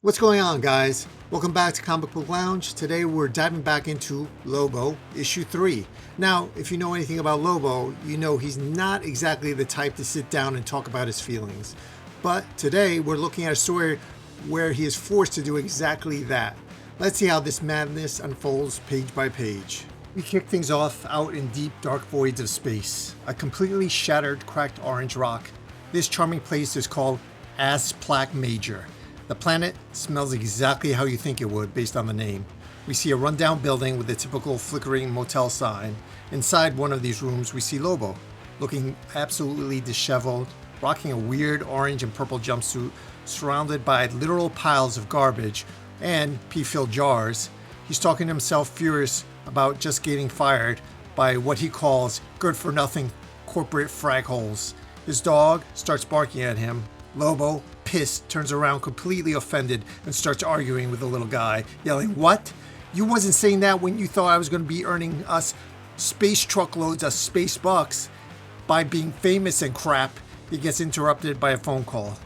What's going on, guys? Welcome back to Comic Book Lounge. Today we're diving back into Lobo, issue 3. Now, if you know anything about Lobo, you know he's not exactly the type to sit down and talk about his feelings. But today we're looking at a story where he is forced to do exactly that. Let's see how this madness unfolds page by page. We kick things off out in deep, dark voids of space. A completely shattered, cracked orange rock. This charming place is called Asplac Major. The planet smells exactly how you think it would based on the name. We see a rundown building with a typical flickering motel sign. Inside one of these rooms we see Lobo, looking absolutely disheveled, rocking a weird orange and purple jumpsuit, surrounded by literal piles of garbage and pee-filled jars. He's talking to himself, furious about just getting fired by what he calls good-for-nothing corporate frag holes. His dog starts barking at him. Lobo, pissed, turns around completely offended and starts arguing with the little guy, yelling, "What? You wasn't saying that when you thought I was going to be earning us space truckloads of space bucks by being famous and crap." He gets interrupted by a phone call.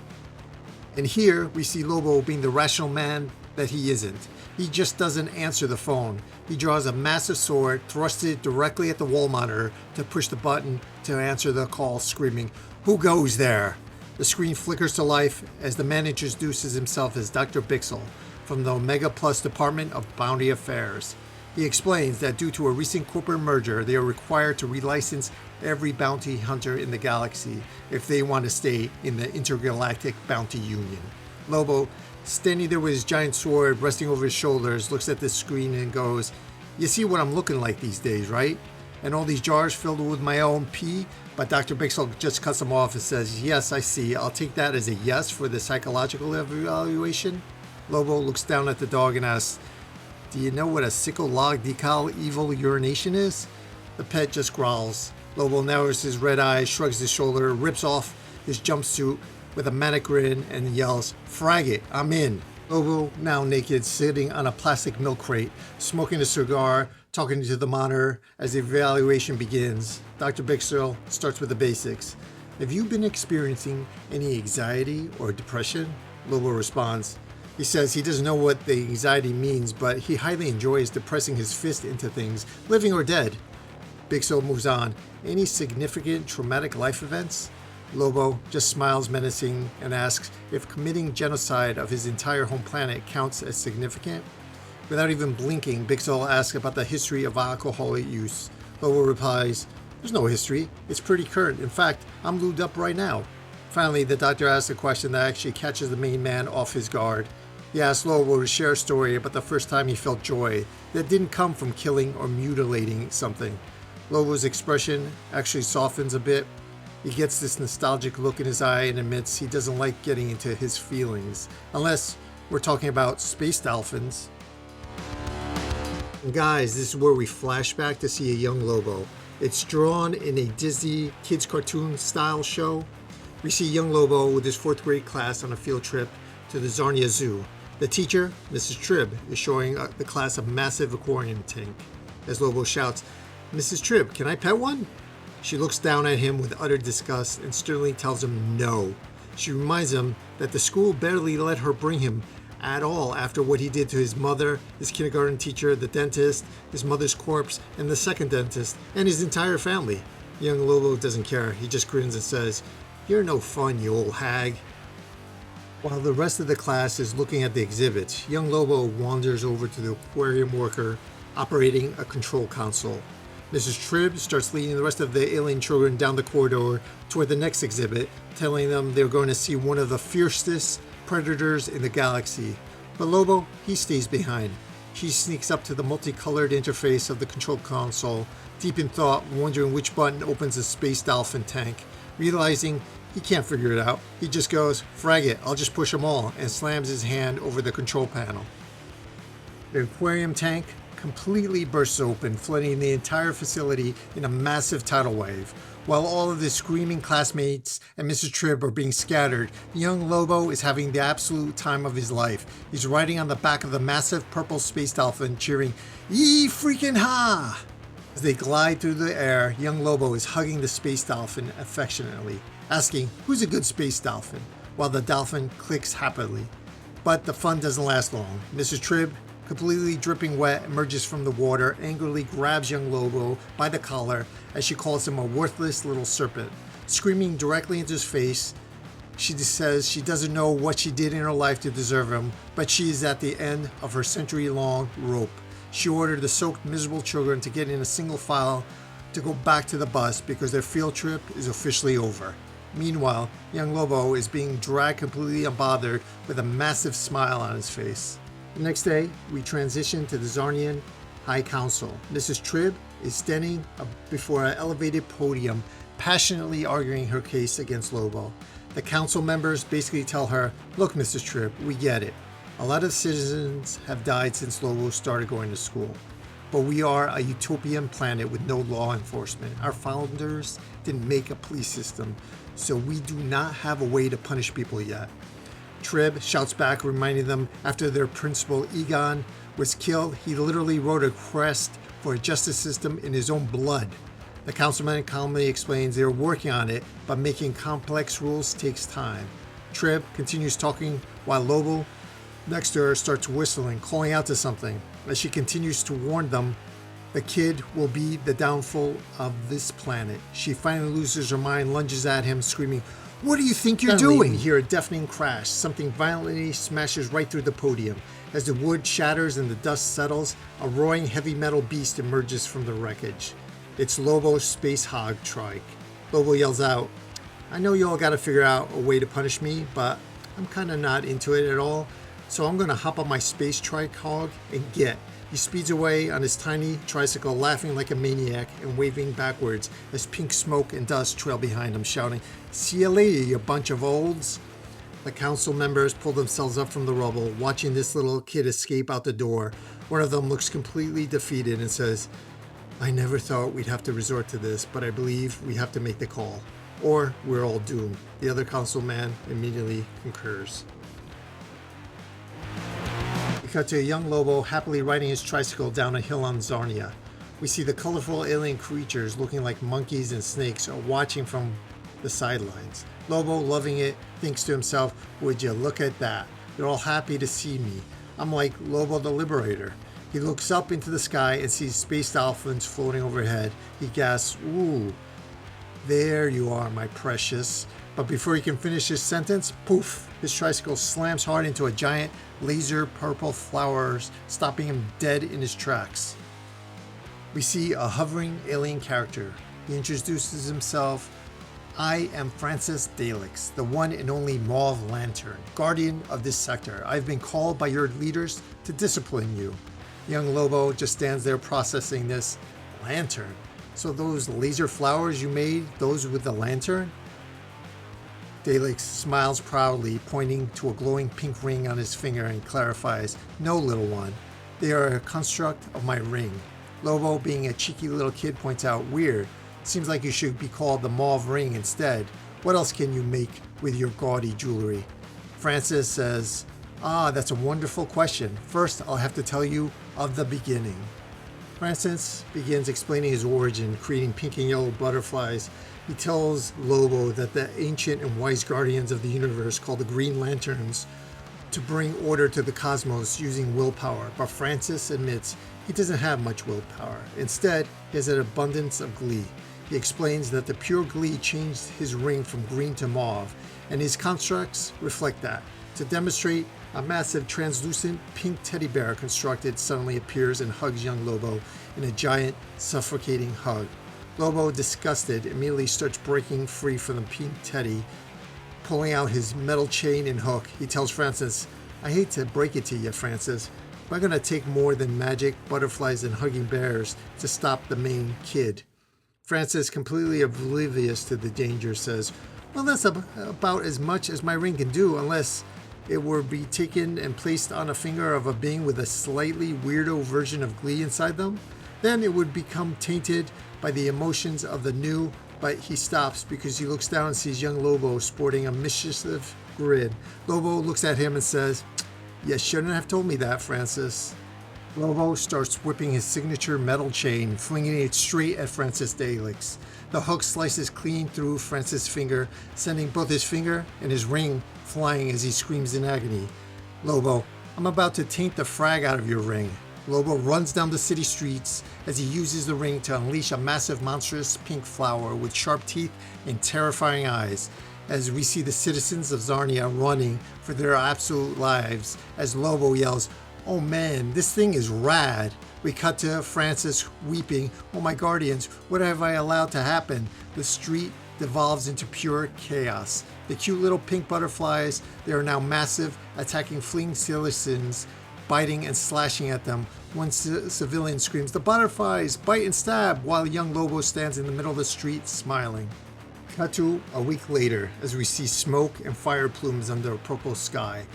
And here we see Lobo being the rational man that he isn't. He just doesn't answer the phone. He draws a massive sword, thrusts it directly at the wall monitor to push the button to answer the call, screaming, "Who goes there?" The screen flickers to life as the man introduces himself as Dr. Bixel from the Omega Plus Department of Bounty Affairs. He explains that due to a recent corporate merger, they are required to relicense every bounty hunter in the galaxy if they want to stay in the Intergalactic Bounty Union. Lobo, standing there with his giant sword resting over his shoulders, looks at the screen and goes, "You see what I'm looking like these days, right? And all these jars filled with my own pee?" But Dr. Bixel just cuts him off and says, "Yes, I see. I'll take that as a yes for the psychological evaluation." Lobo looks down at the dog and asks, "Do you know what a sickle log decal evil urination is?" The pet just growls. Lobo narrows his red eyes, shrugs his shoulder, rips off his jumpsuit with a manic grin and yells, "Frag it, I'm in." Lobo, now naked, sitting on a plastic milk crate, smoking a cigar, talking to the monitor as the evaluation begins. Dr. Bixel starts with the basics. "Have you been experiencing any anxiety or depression?" Lobo responds. He says he doesn't know what the anxiety means, but he highly enjoys depressing his fist into things, living or dead. Bixel moves on. "Any significant traumatic life events?" Lobo just smiles menacing and asks if committing genocide of his entire home planet counts as significant. Without even blinking, Bixel asks about the history of alcohol use. Lobo replies, "There's no history. It's pretty current. In fact, I'm lubed up right now." Finally, the doctor asks a question that actually catches the main man off his guard. He asks Lobo to share a story about the first time he felt joy that didn't come from killing or mutilating something. Lobo's expression actually softens a bit. He gets this nostalgic look in his eye and admits he doesn't like getting into his feelings, unless we're talking about space dolphins. And guys, this is where we flash back to see a young Lobo. It's drawn in a Disney kids cartoon style show. We see young Lobo with his 4th grade class on a field trip to the Zarnia Zoo. The teacher, Mrs. Tribb, is showing the class a massive aquarium tank. As Lobo shouts, "Mrs. Tribb, can I pet one?" She looks down at him with utter disgust and sternly tells him no. She reminds him that the school barely let her bring him at all after what he did to his mother, his kindergarten teacher, the dentist, his mother's corpse, and the second dentist, and his entire family. Young Lobo doesn't care. He just grins and says, "You're no fun, you old hag." While the rest of the class is looking at the exhibits, young Lobo wanders over to the aquarium worker operating a control console. Mrs. Tribb starts leading the rest of the alien children down the corridor toward the next exhibit, telling them they're going to see one of the fiercest predators in the galaxy. But Lobo, he stays behind. She sneaks up to the multicolored interface of the control console, deep in thought, wondering which button opens the space dolphin tank. Realizing he can't figure it out, he just goes, "Frag it, I'll just push them all," and slams his hand over the control panel. The aquarium tank completely bursts open, flooding the entire facility in a massive tidal wave. While all of his screaming classmates and Mrs. Tribb are being scattered, young Lobo is having the absolute time of his life. He's riding on the back of the massive purple space dolphin, cheering, "Yee freaking ha!" As they glide through the air, young Lobo is hugging the space dolphin affectionately, asking, "Who's a good space dolphin?" while the dolphin clicks happily. But the fun doesn't last long. Mrs. Tribb, completely dripping wet, emerges from the water, angrily grabs young Lobo by the collar as she calls him a worthless little serpent. Screaming directly into his face, she says she doesn't know what she did in her life to deserve him, but she is at the end of her century-long rope. She ordered the soaked, miserable children to get in a single file to go back to the bus because their field trip is officially over. Meanwhile, young Lobo is being dragged completely unbothered with a massive smile on his face. The next day, we transition to the Zarnian High Council. Mrs. Tribb is standing before an elevated podium, passionately arguing her case against Lobo. The council members basically tell her, "Look, Mrs. Tribb, we get it. A lot of citizens have died since Lobo started going to school. But we are a utopian planet with no law enforcement. Our founders didn't make a police system, so we do not have a way to punish people yet." Tribb shouts back, reminding them after their principal Egon was killed, he literally wrote a request for a justice system in his own blood. The councilman calmly explains they're working on it, but making complex rules takes time. Tribb continues talking while Lobo next to her starts whistling, calling out to something. As she continues to warn them, the kid will be the downfall of this planet. She finally loses her mind, lunges at him, screaming, "What do you think you're doing?" We hear a deafening crash. Something violently smashes right through the podium. As the wood shatters and the dust settles, a roaring heavy metal beast emerges from the wreckage. It's Lobo's space hog trike. Lobo yells out, "I know you all gotta figure out a way to punish me, but I'm kinda not into it at all. So I'm gonna hop on my space trike hog and get." He speeds away on his tiny tricycle, laughing like a maniac and waving backwards as pink smoke and dust trail behind him, shouting, "See you later, you bunch of olds." The council members pull themselves up from the rubble, watching this little kid escape out the door. One of them looks completely defeated and says, "I never thought we'd have to resort to this, but I believe we have to make the call, or we're all doomed." The other councilman immediately concurs. We cut to a young Lobo happily riding his tricycle down a hill on Zarnia. We see the colorful alien creatures looking like monkeys and snakes are watching from the sidelines. Lobo, loving it, thinks to himself, "Would you look at that? They're all happy to see me. I'm like Lobo the Liberator." He looks up into the sky and sees space dolphins floating overhead. He gasps, "Ooh, there you are, my precious." But before he can finish his sentence, poof, his tricycle slams hard into a giant laser purple flowers, stopping him dead in his tracks. We see a hovering alien character. He introduces himself. "I am Francis Dalix, the one and only Mauve Lantern, guardian of this sector. I've been called by your leaders to discipline you." Young Lobo just stands there processing this. Lantern? So those laser flowers you made, those with the lantern? Dalix smiles proudly, pointing to a glowing pink ring on his finger, and clarifies, "No, little one, they are a construct of my ring." Lobo, being a cheeky little kid, points out, "Weird. Seems like you should be called the Mauve Ring instead. What else can you make with your gaudy jewelry?" Francis says, "That's a wonderful question. First, I'll have to tell you of the beginning." Francis begins explaining his origin, creating pink and yellow butterflies. He tells Lobo that the ancient and wise guardians of the universe, called the Green Lanterns, to bring order to the cosmos using willpower. But Francis admits he doesn't have much willpower. Instead, he has an abundance of glee. He explains that the pure glee changed his ring from green to mauve, and his constructs reflect that. To demonstrate, a massive translucent pink teddy bear constructed suddenly appears and hugs young Lobo in a giant, suffocating hug. Lobo, disgusted, immediately starts breaking free from the pink teddy. Pulling out his metal chain and hook, he tells Francis, "I hate to break it to you, Francis, but I'm going to take more than magic, butterflies, and hugging bears to stop the main kid." Francis, completely oblivious to the danger, says, "Well, that's about as much as my ring can do, unless it were be taken and placed on a finger of a being with a slightly weirdo version of glee inside them. Then it would become tainted by the emotions of the new." But he stops because he looks down and sees young Lobo sporting a mischievous grin. Lobo looks at him and says, "You shouldn't have told me that, Francis." Lobo starts whipping his signature metal chain, flinging it straight at Francis Dalix. The hook slices clean through Francis' finger, sending both his finger and his ring flying as he screams in agony. Lobo, I'm about to taint the frag out of your ring. Lobo runs down the city streets as he uses the ring to unleash a massive monstrous pink flower with sharp teeth and terrifying eyes, as we see the citizens of Zarnia running for their absolute lives as Lobo yells, "Oh man, this thing is rad." We cut to Francis weeping, "Oh my guardians, what have I allowed to happen?" The street devolves into pure chaos. The cute little pink butterflies, they are now massive, attacking fleeing citizens, biting and slashing at them. One civilian screams, "The butterflies, bite and stab," while young Lobo stands in the middle of the street smiling. Cut to a week later as we see smoke and fire plumes under a purple sky.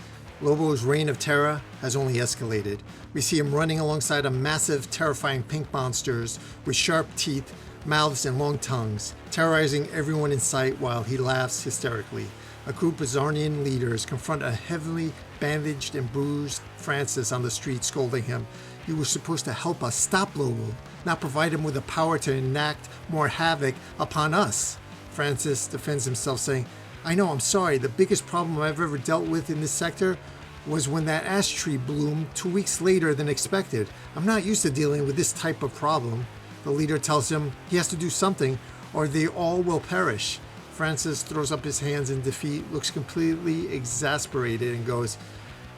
Lobo's reign of terror has only escalated. We see him running alongside a massive, terrifying pink monsters with sharp teeth, mouths, and long tongues, terrorizing everyone in sight while he laughs hysterically. A group of Zarnian leaders confront a heavily bandaged and bruised Francis on the street, scolding him. "You were supposed to help us stop Lobo, not provide him with the power to enact more havoc upon us." Francis defends himself, saying, "I know, I'm sorry. The biggest problem I've ever dealt with in this sector was when that ash tree bloomed 2 weeks later than expected. I'm not used to dealing with this type of problem." The leader tells him he has to do something or they all will perish. Francis throws up his hands in defeat, looks completely exasperated, and goes,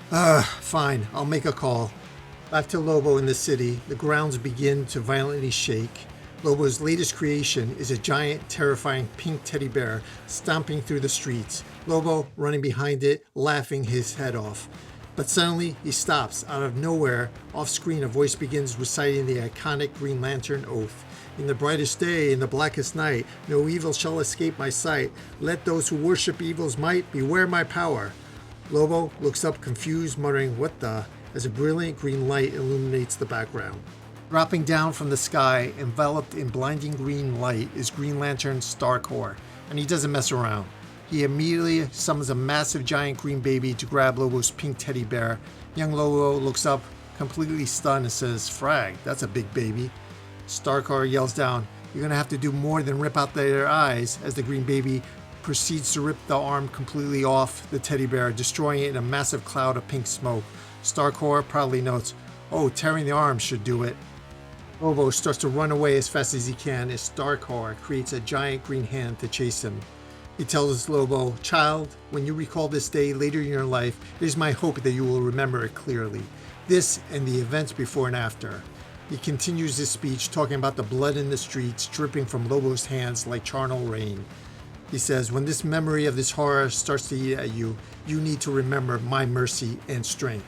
"Fine, I'll make a call." Back to Lobo in the city, the grounds begin to violently shake. Lobo's latest creation is a giant, terrifying pink teddy bear stomping through the streets. Lobo running behind it, laughing his head off. But suddenly he stops. Out of nowhere, off screen, a voice begins reciting the iconic Green Lantern oath. "In the brightest day, in the blackest night, no evil shall escape my sight. Let those who worship evil's might beware my power." Lobo looks up confused, muttering, "What the?" as a brilliant green light illuminates the background. Dropping down from the sky, enveloped in blinding green light, is Green Lantern Starcore, and he doesn't mess around. He immediately summons a massive giant green baby to grab Lobo's pink teddy bear. Young Lobo looks up, completely stunned, and says, "Frag, that's a big baby." Starcore yells down, "You're gonna have to do more than rip out their eyes," as the green baby proceeds to rip the arm completely off the teddy bear, destroying it in a massive cloud of pink smoke. Starcore proudly notes, "Oh, tearing the arm should do it." Lobo starts to run away as fast as he can as Starcore creates a giant green hand to chase him. He tells Lobo, "Child, when you recall this day later in your life, it is my hope that you will remember it clearly. This and the events before and after." He continues his speech talking about the blood in the streets dripping from Lobo's hands like charnel rain. He says, "When this memory of this horror starts to eat at you, you need to remember my mercy and strength."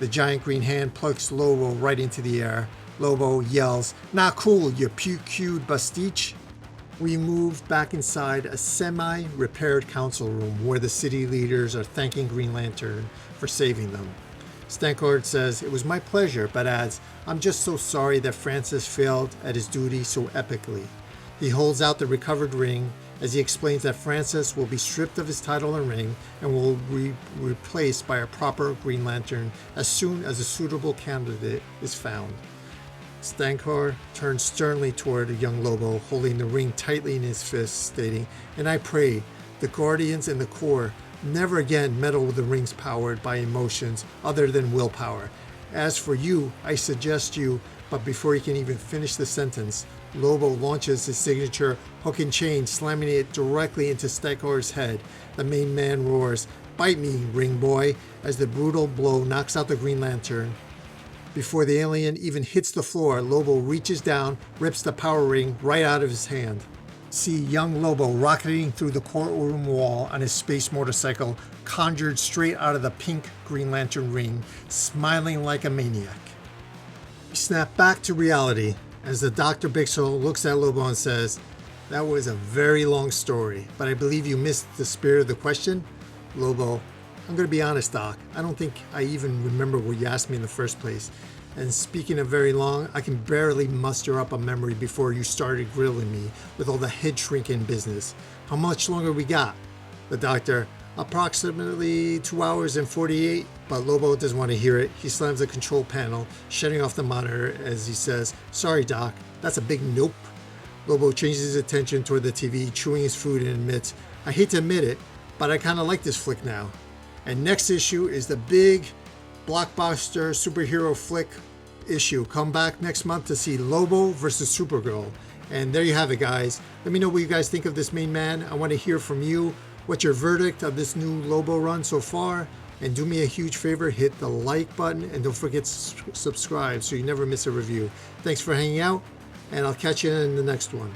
The giant green hand plucks Lobo right into the air. Lobo yells, "Not cool, you puke-cued bastiche." We move back inside a semi-repaired council room where the city leaders are thanking Green Lantern for saving them. Stankard says, "It was my pleasure," but adds, "I'm just so sorry that Francis failed at his duty so epically." He holds out the recovered ring as he explains that Francis will be stripped of his title and ring and will be replaced by a proper Green Lantern as soon as a suitable candidate is found. Stankar turns sternly toward a young Lobo, holding the ring tightly in his fist, stating, "And I pray the Guardians and the Corps never again meddle with the rings powered by emotions other than willpower. As for you, I suggest you," but before he can even finish the sentence, Lobo launches his signature hook and chain, slamming it directly into Stankar's head. The main man roars, "Bite me, ring boy," as the brutal blow knocks out the Green Lantern. Before the alien even hits the floor, Lobo reaches down, rips the power ring right out of his hand. See young Lobo rocketing through the courtroom wall on his space motorcycle, conjured straight out of the pink Green Lantern ring, smiling like a maniac. We snap back to reality as the Dr. Bixel looks at Lobo and says, "That was a very long story, but I believe you missed the spirit of the question?" Lobo, "I'm going to be honest, Doc. I don't think I even remember what you asked me in the first place. And speaking of very long, I can barely muster up a memory before you started grilling me with all the head shrinking business. How much longer we got?" The doctor, "Approximately 2 hours and 48, but Lobo doesn't want to hear it. He slams the control panel, shutting off the monitor as he says, "Sorry, Doc, that's a big nope." Lobo changes his attention toward the TV, chewing his food, and admits, "I hate to admit it, but I kind of like this flick now." And next issue is the big blockbuster superhero flick issue. Come back next month to see Lobo versus Supergirl. And there you have it, guys. Let me know what you guys think of this main man. I want to hear from you. What's your verdict of this new Lobo run so far? And do me a huge favor, hit the like button and don't forget to subscribe so you never miss a review. Thanks for hanging out, and I'll catch you in the next one.